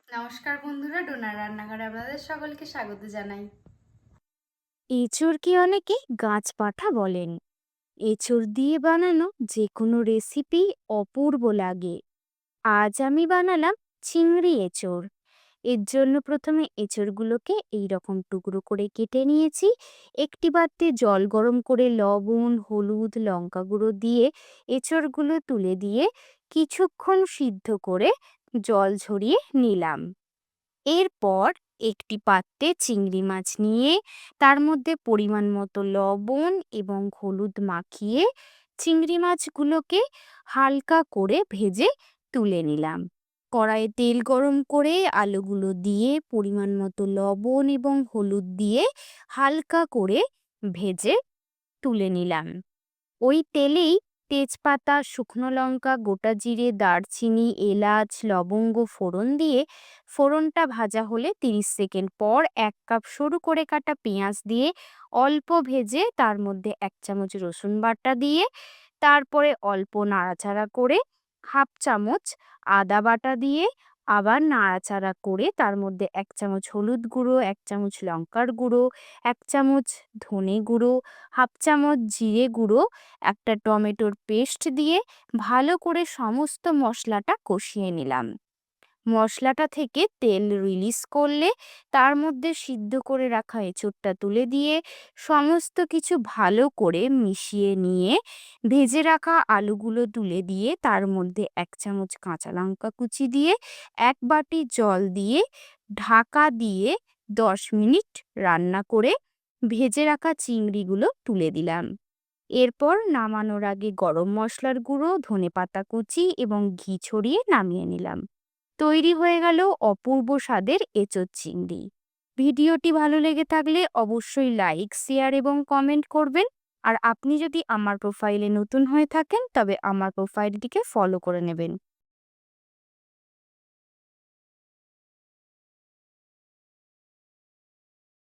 নমস্কার বন্ধুরা, ডোনার রান্নাঘরে আপনাদের সকলকে স্বাগত জানাই। এঁচোড়কে অনেকে গাছ পাঠা বলেন। এঁচোড় দিয়ে বানানো যে কোনো রেসিপি অপূর্ব লাগে। আজ আমি বানালাম চিংড়ি এঁচোড়। এর জন্য প্রথমে এঁচোড়গুলোকে এই রকম টুকরো করে কেটে নিয়েছি। একটি পাত্রে জল গরম করে লবণ, হলুদ, লঙ্কা গুঁড়ো দিয়ে এঁচোড়গুলো তুলে দিয়ে কিছুক্ষণ সিদ্ধ করে জল ঝরিয়ে নিলাম। এরপর একটি পাত্রে চিংড়ি মাছ নিয়ে তার মধ্যে পরিমাণ মতো লবণ এবং হলুদ মাখিয়ে চিংড়ি মাছগুলোকে হালকা করে ভেজে তুলে নিলাম। কড়াইয়ে তেল গরম করে আলুগুলো দিয়ে পরিমাণ মতো লবণ এবং হলুদ দিয়ে হালকা করে ভেজে তুলে নিলাম। ওই তেলেই তেজপাতা, শুকনো লঙ্কা, গোটা জিরে, দারচিনি, এলাচ, লবঙ্গ ফোড়ন দিয়ে ফোড়নটা ভাজা হলে ৩০ সেকেন্ড পর ১ কাপ সরু করে কাটা পেঁয়াজ দিয়ে অল্প ভেজে তার মধ্যে ১ চামচ রসুন বাটা দিয়ে তারপরে অল্প নাড়াচাড়া করে হাফ চামচ আদা বাটা দিয়ে আবার নাড়াচাড়া করে তার মধ্যে ১ চামচ হলুদ গুঁড়ো, ১ চামচ লঙ্কার গুঁড়ো, ১ চামচ ধনে গুঁড়ো, হাফ চামচ জিরে গুঁড়ো, একটা টমেটোর পেস্ট দিয়ে ভালো করে সমস্ত মশলাটা কষিয়ে নিলাম। মশলাটা থেকে তেল রিলিজ করলে তার মধ্যে সিদ্ধ করে রাখা এঁচোড়টা তুলে দিয়ে সমস্ত কিছু ভালো করে মিশিয়ে নিয়ে ভেজে রাখা আলুগুলো তুলে দিয়ে তার মধ্যে ১ চামচ কাঁচা লঙ্কা কুচি দিয়ে ১ বাটি জল দিয়ে ঢাকা দিয়ে ১০ মিনিট রান্না করে ভেজে রাখা চিংড়িগুলো তুলে দিলাম। এরপর নামানোর আগে গরম মশলার গুঁড়ো, ধনেপাতা কুচি এবং ঘি ছড়িয়ে নামিয়ে নিলাম। তৈরি হয়ে গেল অপূর্ব স্বাদের এঁচোড় চিংড়ি। ভিডিওটি ভালো লেগে থাকলে অবশ্যই লাইক, শেয়ার এবং কমেন্ট করবেন। আর আপনি যদি আমার প্রোফাইলে নতুন হয়ে থাকেন তবে আমার প্রোফাইলটিকে ফলো করে নেবেন।